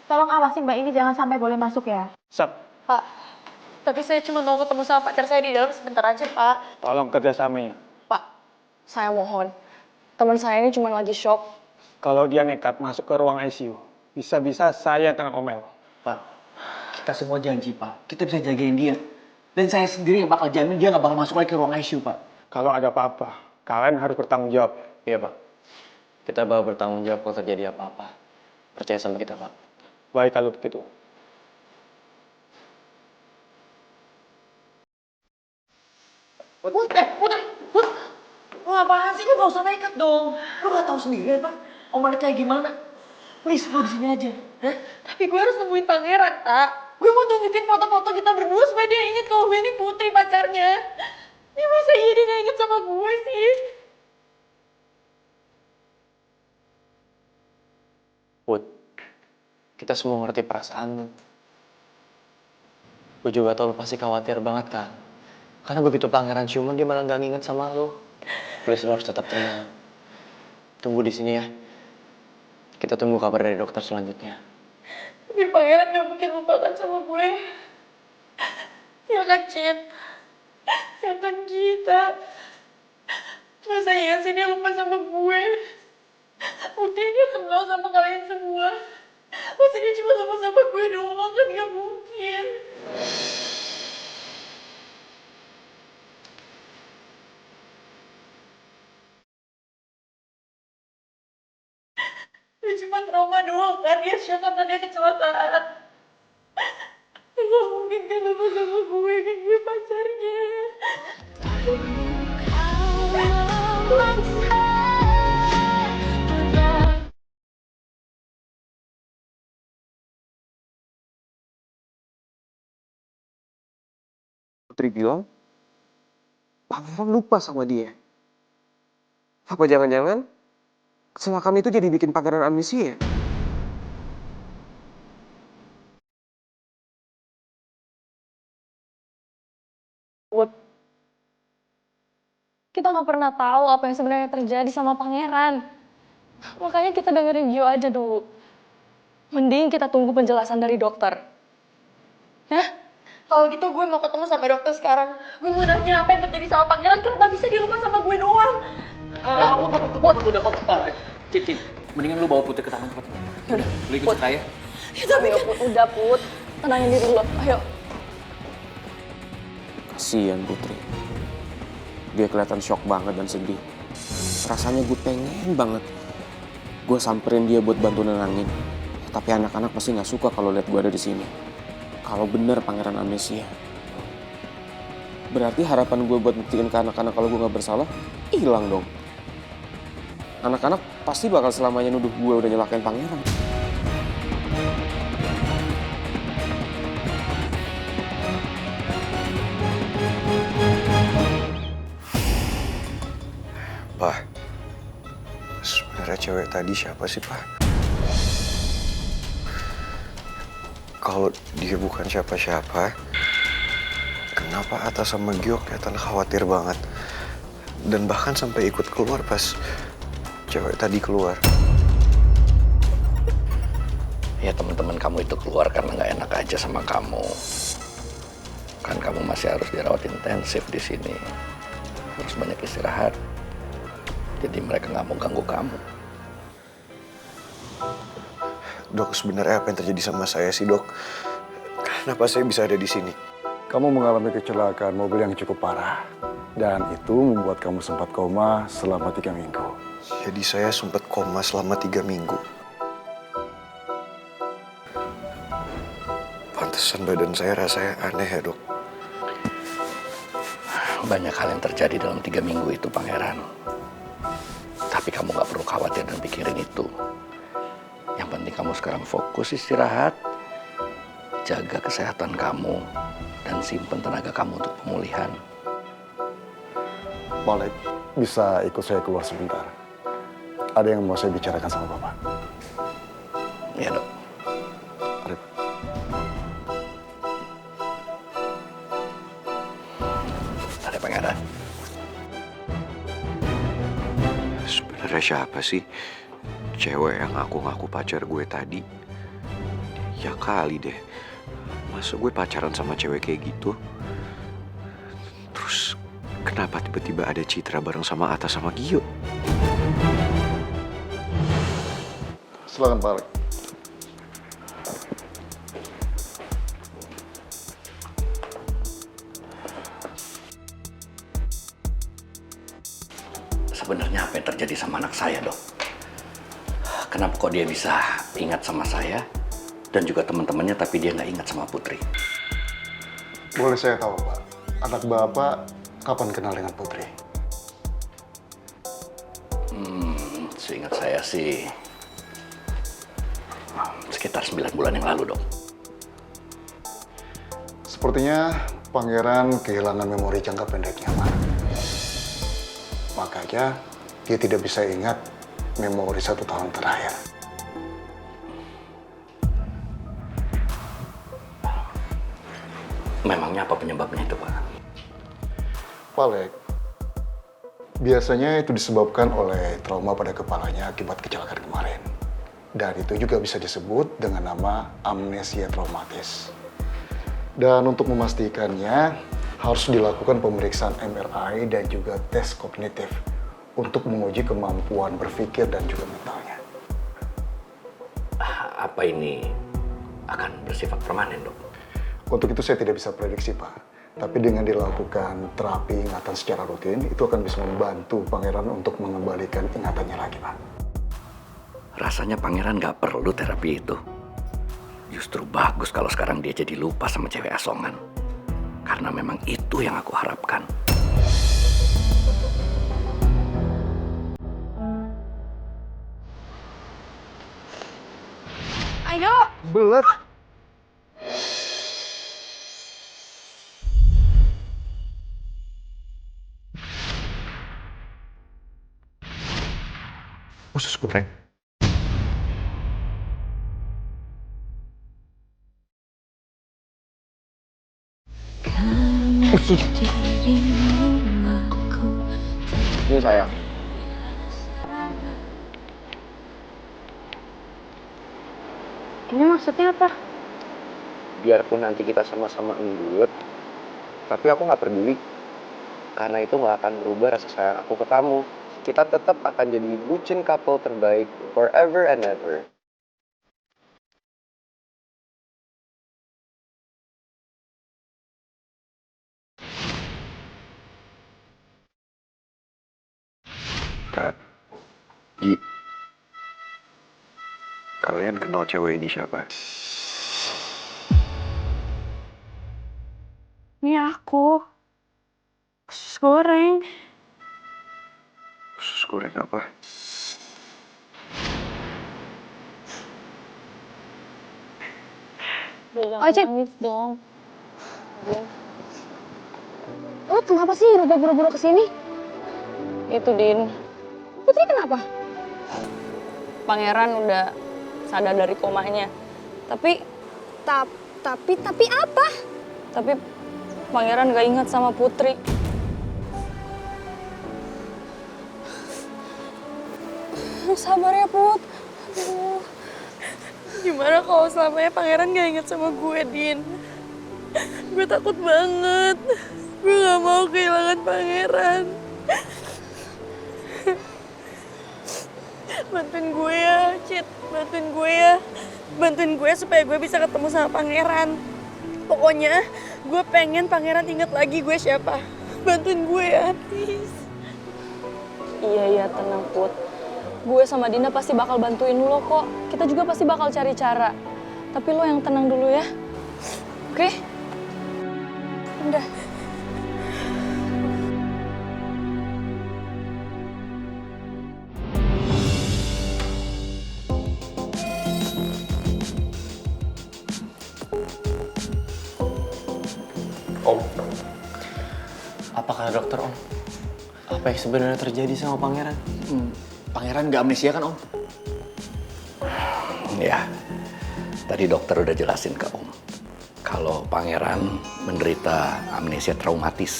Tolong awasin Mbak ini jangan sampai boleh masuk ya. Sap, Pak, tapi saya cuma mau ketemu sama pacar saya di dalam sebentar aja, Pak. tolong kerjasamanya. Pak, saya mohon. Teman saya ini cuma lagi shock. Kalau dia nekat masuk ke ruang ICU, bisa-bisa saya kena omel. Pak, kita semua janji, Pak. Kita bisa jagain dia. Dan saya sendiri yang bakal jamin dia nggak bakal masuk lagi ke ruang ICU, Pak. Kalau ada apa-apa, kalian harus bertanggung jawab. Iya, Pak. Kita bakal bertanggung jawab kalau terjadi apa-apa. Percaya sama kita, Pak. Baik kalau begitu. Put, lu apaan sih? Lu gak usah nekat dong. Lu gak tahu sendiri apa? Omongan kayak gimana? Please, lu di sini aja. Hah? Tapi gue harus nemuin pangeran, Tak. Gue mau tunjukin foto-foto kita berdua supaya dia inget kalau gue ini Putri pacarnya. Ya masa iya dia gak inget sama gue sih? Put, kita semua ngerti perasaan lu. Gue juga tau lu pasti khawatir banget kan. Karena begitu pangeran ciuman dia malah gak nginget sama lu. Please, lu harus tetap tenang. Tunggu di sini ya. Kita tunggu kabar dari dokter selanjutnya. Tapi pangeran gak mungkin lupakan sama gue. Ya kan, Cin? Ya kan kita. Masa iya sih dia lupa sama gue? Buktinya dia kenal sama kalian semua. Masa dia cuma sama gue doang kan gak mungkin. Dia cuma trauma doang kan, dia shock karena dia kecelakaan. Gak mungkin kan lupa sama gue, kan gue pacarnya. Putri bilang, Pangeran lupa sama dia. Apa jangan-jangan kecelakaan itu jadi bikin Pangeran amnesia? Put, kita nggak pernah tahu apa yang sebenarnya terjadi sama pangeran. Makanya kita dengerin Gio aja dulu. Mending kita tunggu penjelasan dari dokter. Hah? Kalau gitu gue mau ketemu sama dokter sekarang. Gue mau nanya apa yang terjadi sama pangeran, kenapa bisa dia lupa sama gue doang. Udah kok. Cicit, mendingan lu bawa Putri ke taman cepat. Yaudah, Lu ikut saya. ya, tapi udah Put, tenangin diri lo. Ayo. Kasian Putri. Dia kelihatan shock banget dan sedih. Rasanya gue pengen banget gue samperin dia buat bantu nenangin. Tapi anak-anak pasti nggak suka kalau lihat gue ada di sini. Kalau bener Pangeran amnesia, berarti harapan gue buat buktiin ke anak-anak kalau gue nggak bersalah hilang dong. Anak-anak pasti bakal selamanya nuduh gue udah nyelakain Pangeran. Pak, sebenarnya cewek tadi siapa sih, Pak? Kalau dia bukan siapa-siapa, kenapa Atta sama Gio kelihatan khawatir banget? Dan bahkan sampai ikut keluar pas cewek tadi keluar. Ya teman-teman kamu itu keluar karena nggak enak aja sama kamu. Kan kamu masih harus dirawat intensif di sini. Harus banyak istirahat. Jadi mereka nggak mau ganggu kamu. Dok, sebenarnya apa yang terjadi sama saya sih, Dok? Kenapa saya bisa ada di sini? Kamu mengalami kecelakaan mobil yang cukup parah. Dan itu membuat kamu sempat koma selama 3 minggu. Jadi saya sempat koma selama 3 minggu. Pantesan badan saya rasanya aneh ya, Dok. Banyak hal yang terjadi dalam 3 minggu itu, Pangeran. Tapi kamu nggak perlu khawatir dan pikirin itu. Yang penting kamu sekarang fokus istirahat, jaga kesehatan kamu, dan simpen tenaga kamu untuk pemulihan. Boleh, bisa ikut saya keluar sebentar. Ada yang mau saya bicarakan sama Bapak. Iya, Dok. Mari. Ada Pangeran. Sebenarnya siapa sih cewek yang ngaku-ngaku pacar gue tadi? Ya kali deh. Masa gue pacaran sama cewek kayak gitu? Terus kenapa tiba-tiba ada Citra bareng sama Atta sama Gio? Silakan Pak Alek. Sebenarnya apa yang terjadi sama anak saya, Dok? Kenapa kok dia bisa ingat sama saya dan juga teman-temannya tapi dia nggak ingat sama Putri? Boleh saya tahu Pak, anak Bapak kapan kenal dengan Putri? Seingat saya sih sekitar 9 bulan yang lalu, Dok. Sepertinya Pangeran kehilangan memori jangka pendeknya, Pak. Makanya dia tidak bisa ingat memori 1 tahun terakhir. Memangnya apa penyebabnya itu, Pak? Pak Alek, biasanya itu disebabkan oleh trauma pada kepalanya akibat kecelakaan kemarin. Dan itu juga bisa disebut dengan nama amnesia traumatis. Dan untuk memastikannya, harus dilakukan pemeriksaan MRI dan juga tes kognitif untuk menguji kemampuan berpikir dan juga mentalnya. Apa ini akan bersifat permanen, Dok? Untuk itu saya tidak bisa prediksi, Pak. Tapi dengan dilakukan terapi ingatan secara rutin, itu akan bisa membantu Pangeran untuk mengembalikan ingatannya lagi, Pak. Rasanya Pangeran nggak perlu terapi itu. Justru bagus kalau sekarang dia jadi lupa sama cewek asongan. Karena memang itu yang aku harapkan. Ayo! Belet. Usus goreng. Ini sayang. Ini maksudnya apa? Biarpun nanti kita sama-sama endut, tapi aku nggak peduli. Karena itu nggak akan berubah rasa sayang aku ke kamu. Kita tetap akan jadi bucin couple terbaik forever and ever. Kak, Gi, kalian kenal cewek ini siapa? Ini aku. Usus goreng. Usus goreng apa? Oh, Cip. Nangis dong. Lo kenapa sih rubah buru-buru kesini? Itu, Din. Putri kenapa? Pangeran udah sadar dari komanya. Tapi Tapi apa? Pangeran gak ingat sama Putri. Sabar ya, Put. Aduh. Gimana kalau selamanya Pangeran gak inget sama gue, Din? Gue takut banget. Gue gak mau kehilangan Pangeran. Bantuin gue ya, Cit. Bantuin gue ya. Bantuin gue supaya gue bisa ketemu sama Pangeran. Pokoknya gue pengen Pangeran inget lagi gue siapa. Bantuin gue ya, please. Iya, tenang, Put. Gue sama Dinda pasti bakal bantuin lo kok. Kita juga pasti bakal cari cara. Tapi lo yang tenang dulu ya. Oke? Udah. Om, apa kata dokter, Om? Apa yang sebenarnya terjadi sama Pangeran? Pangeran nggak amnesia kan, Om? Ya, tadi dokter udah jelasin ke Om. Kalau Pangeran menderita amnesia traumatis.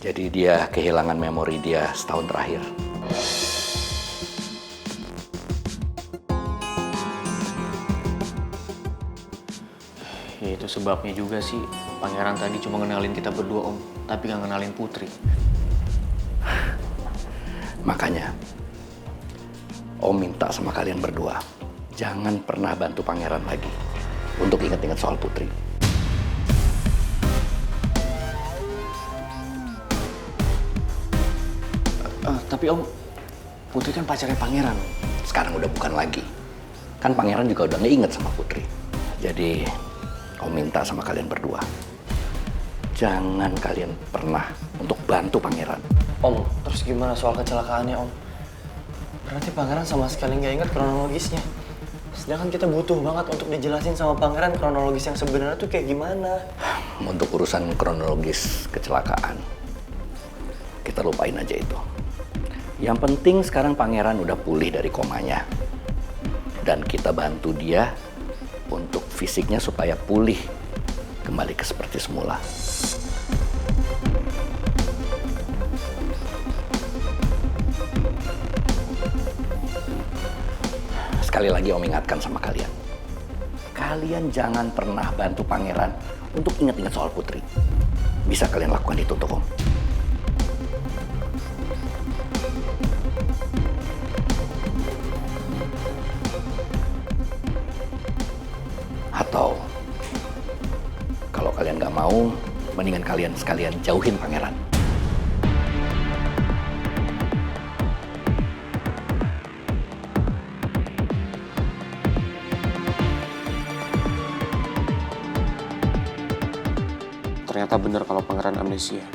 Jadi dia kehilangan memori dia setahun terakhir. itu sebabnya juga sih pangeran tadi cuma ngenalin kita berdua, Om. Tapi nggak ngenalin Putri. Makanya, Om minta sama kalian berdua, jangan pernah bantu pangeran lagi untuk ingat-ingat soal Putri. Tapi Om, Putri kan pacarnya pangeran. Sekarang udah bukan lagi. Kan pangeran juga udah ngeinget sama Putri. Jadi, Om minta sama kalian berdua, jangan kalian pernah untuk bantu pangeran. Om, terus gimana soal kecelakaannya, Om? Berarti pangeran sama sekali nggak ingat kronologisnya. Sedangkan kita butuh banget untuk dijelasin sama pangeran kronologis yang sebenarnya tuh kayak gimana. Untuk urusan kronologis kecelakaan, kita lupain aja itu. Yang penting sekarang pangeran udah pulih dari komanya. Dan kita bantu dia untuk fisiknya supaya pulih kembali ke seperti semula. Sekali lagi Om ingatkan sama kalian. Kalian jangan pernah bantu pangeran untuk ingat-ingat soal Putri. Bisa kalian lakukan itu untuk Om. Atau kalau kalian nggak mau, mendingan kalian sekalian jauhin pangeran. Ternyata benar kalau pangeran amnesia.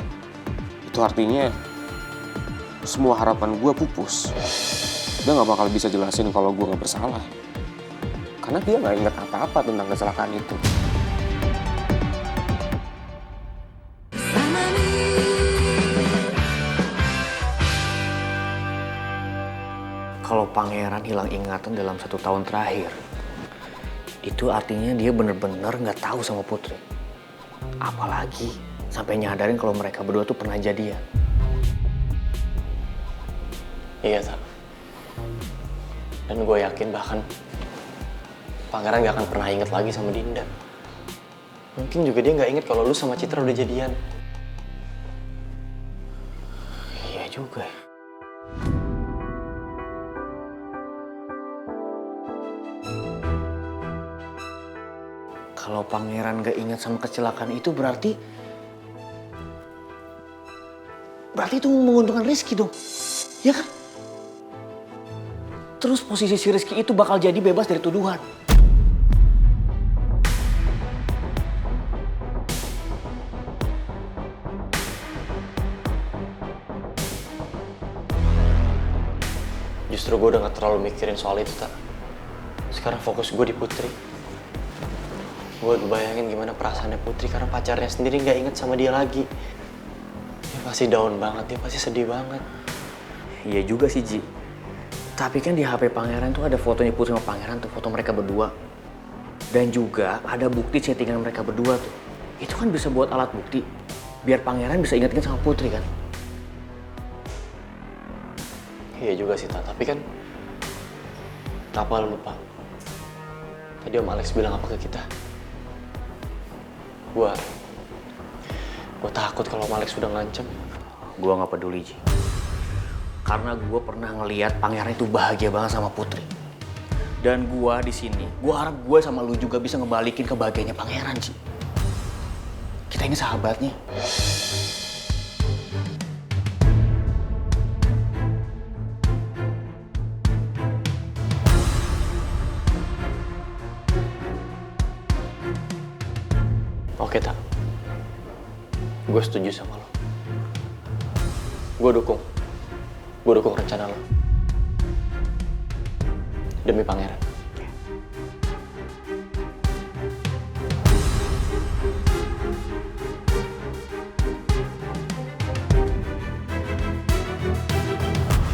Itu artinya semua harapan gue pupus. Dia gak bakal bisa jelasin kalau gue gak bersalah. Karena dia gak ingat apa-apa tentang kecelakaan itu. Kalau pangeran hilang ingatan dalam 1 tahun terakhir, itu artinya dia bener-bener nggak tahu sama Putri. Apalagi sampai nyadarin kalau mereka berdua tuh pernah jadian. Iya, Tak. Dan gue yakin bahkan pangeran gak akan pernah inget lagi sama Dinda. Mungkin juga dia gak inget kalau lu sama Citra udah jadian. Iya juga. Kalau pangeran gak ingat sama kecelakaan itu berarti itu menguntungkan Rizky dong. Ya kan? Terus posisi si Rizky itu bakal jadi bebas dari tuduhan. Justru gue udah gak terlalu mikirin soal itu, Tak. Sekarang fokus gue di Putri. Gue bayangin gimana perasaannya Putri karena pacarnya sendiri gak inget sama dia lagi. Dia pasti down banget, dia pasti sedih banget. Iya juga sih, Ji. Tapi kan di HP pangeran tuh ada fotonya Putri sama pangeran tuh, foto mereka berdua. Dan juga ada bukti chattingan mereka berdua tuh. Itu kan bisa buat alat bukti. Biar pangeran bisa inget-inget sama Putri kan. Iya juga sih, tapi kan apa lu lupa? Tadi Om Alex bilang apa ke kita? Gue takut kalau Om Alex sudah ngancem. Gue nggak peduli, Ji. Karena gue pernah ngelihat pangeran itu bahagia banget sama Putri. Dan gue di sini, gue harap gue sama lu juga bisa ngebalikin kebahagiaannya pangeran, Ji. Kita ini sahabatnya. Oke, Tak. Gue setuju sama lo. Gue dukung rencana lo. Demi pangeran.